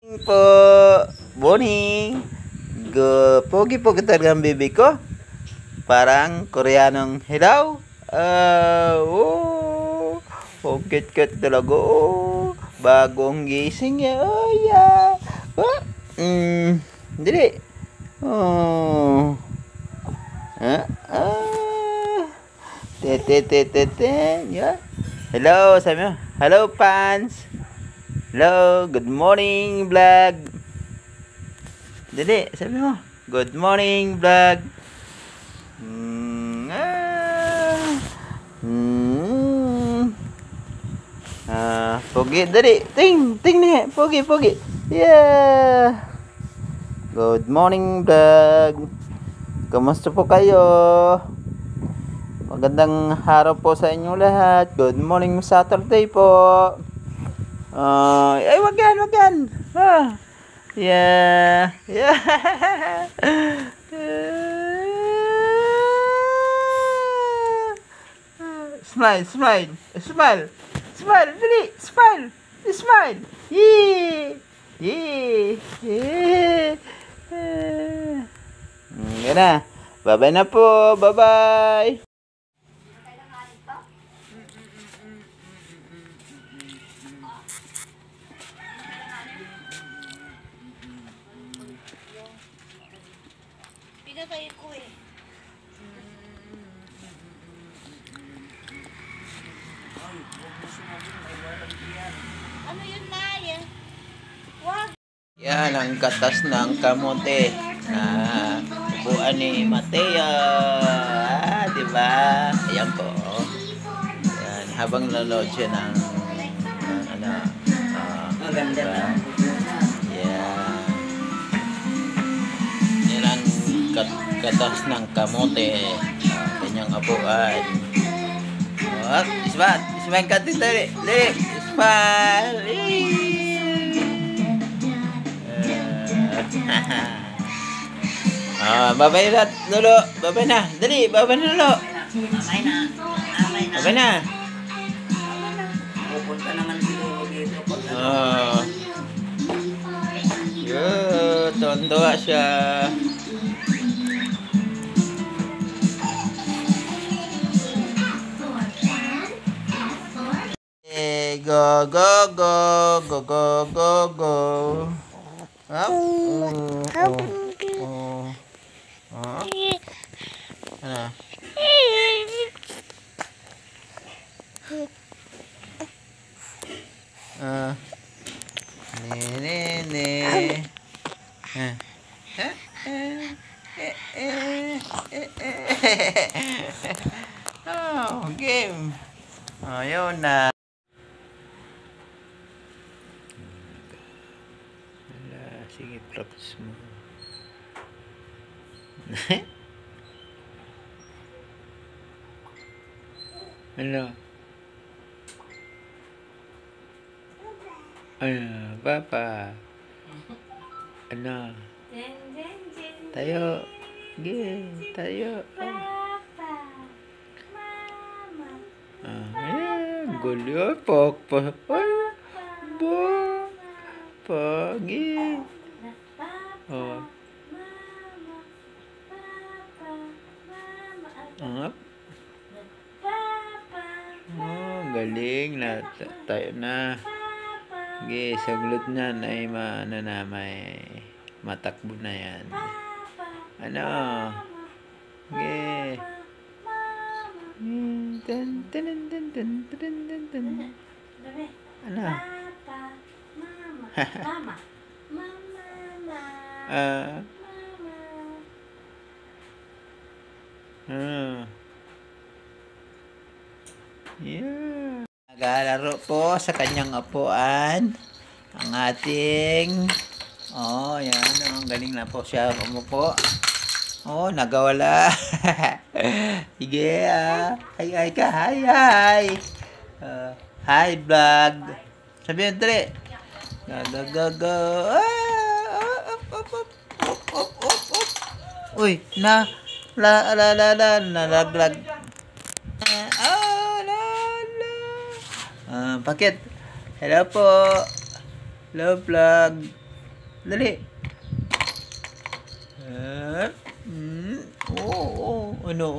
Po, morning. Pogi-pogi talaga ang baby ko. Parang Koreanong hello. Pokit-kit talaga. Bagong gising niya. Yeah. Dili. Oh. Yeah. Hello, sabi mo. Hello, fans. Hello, good morning, vlog. Dali, sabi mo. Good morning, vlog. Pogi, dali. Ting ni. Pogi. Yeah. Good morning, vlog. Kamusta po kayo? Magandang araw po sa inyo lahat. Good morning, Saturday po. Wag yan. Yeah. Smile. Dali. Smile. Yeah. Yan na. Bye-bye na po. Bye-bye. Pinabay ko eh. Ano yun, Nay? Wag. Yan ang katas ng kamote na upuan ni Mateo. Diba? Ayan po. Yan, habang naload siya ng diba? Yan. Yan ang katas ng kamote. Kanyang upuan. Ismail ka dito. Ismail. Babay na, Lolo. Babay na. Dali, babay na, Lolo. Babay na. Pupunta naman si Lolo dito. Tontua siya. Go. Ano? Game. Yun na. Sige, props mo. Ano? Papa. Ano? Tayo. Tayo. Gulo. Pagi. Galing na tayo na. Saglot niyan ay may matakbo na yan. Ano? Ano? Yeah. Naglalaro po sa kanyang upuan ang ating yan, ang galing na po siya umupo. Nagawala. Sige, hi ka, hi. Hi vlog. Sabihin dali. Go. Uy, nalaglag. Bakit? Hello po. Hello vlog. Dali. Ano?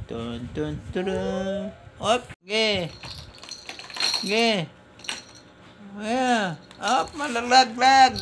Dun, dun, dun. Up. Ge. Ge. Yeah. Up, malalaglag.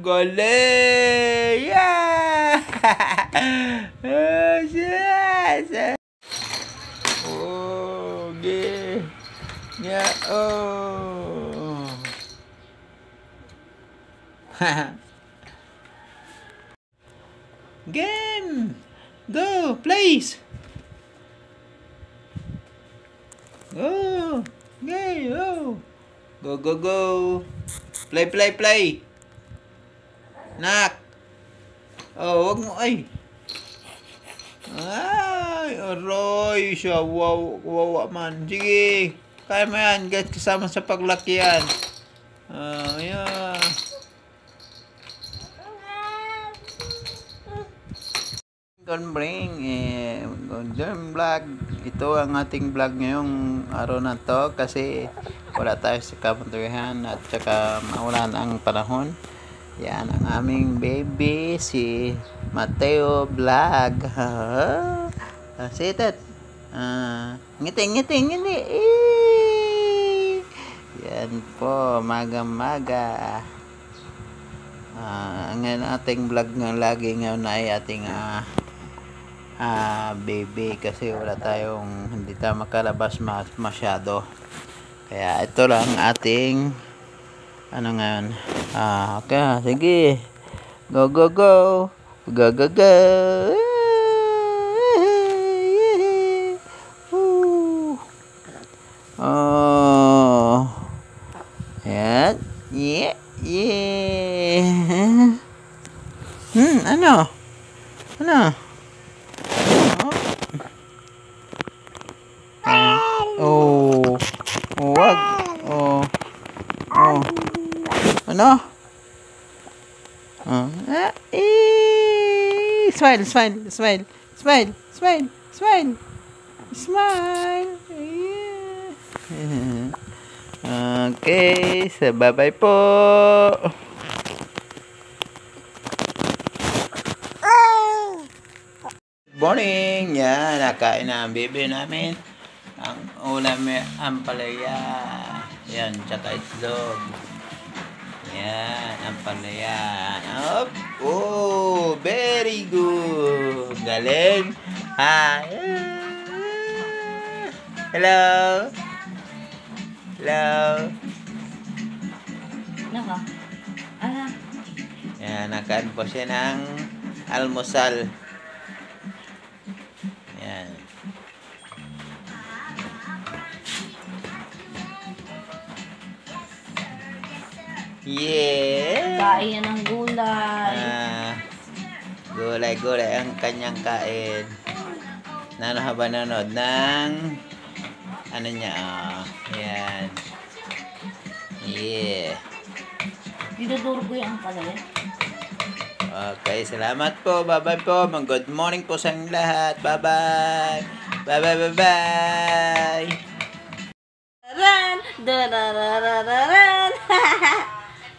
Galing! Yeah! Yes! Ge. Yeah, Game! Go, please! Go! Game, go! Go, go, go! Play, play, play! Nak! Wag mo, ay! Ay, aroy siya. Wow, wawa man. Sige, kaya mo yan. Get kasama sa paglaki yan. Yeah. Golden vlog. Ito ang ating vlog ngayong araw na to kasi wala tayo sa kamuntuhan at saka maulan ang panahon. Yan ang aming baby si Mateo Vlog. Sit it. Ngiti. Yan po, maga-maga. Ngayon ating vlog nga lagi ngayon ay ating baby kasi wala tayong hindi tayo makalabas masyado, kaya ito lang ating ano ngayon. Okay, sige, go go go go go go. Yan, yeah. Ano wag. Ano? Smile. Yeah. Okay, so bye-bye po. Morning! Yan, nakain na ang baby namin. Ang ulam ang palaya. Yan, tsaka itlog. Yan, ang palaya. Very good. Galing. Hi. Hello. Yan, nakain po siya ng almusal. Yan. Yeah. Kain ng gulay. Gulay ang kanyang kain. Habang nanonood ng ano niya. Yan. Yeah. Dinudurgo yan pala yan. Okay, salamat po. Bye-bye po. Good morning po sa inyong lahat. Bye-bye. Bye-bye. Ran, darararararan.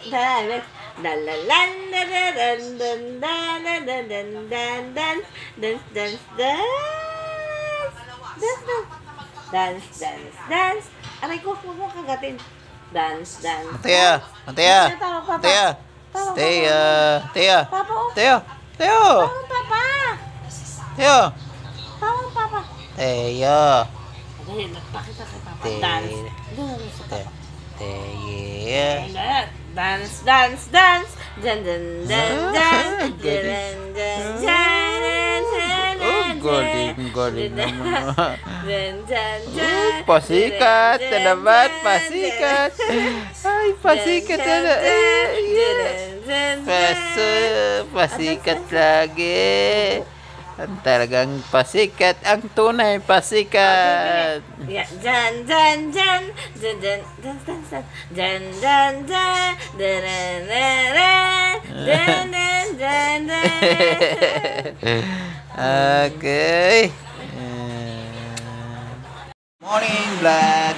Dalalan, dalalan, dalalan, dalalan, dalalan, dance. Aray ko, huwag mo kagatin. Dance. Tia. Papa, tawag papa. Dahil, pakita kay papa. Dance. Dance. Galing naman. Pasikat na naman, pasikat. Ay, pasikat na. Pasikat lagi. Ang talagang pasikat, ang tunay pasikat. Okay. Morning vlog.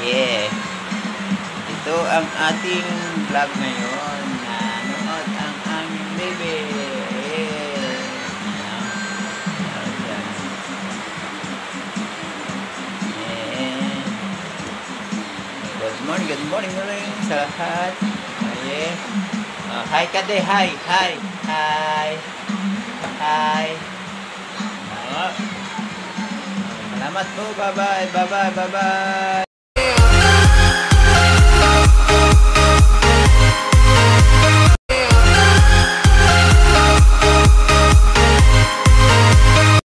Yeah. Ito ang ating vlog ngayon. Nanood ang aming baby. Good morning ulit sa lahat. Okay. Hi ka de, hi. Salamat po, bye-bye.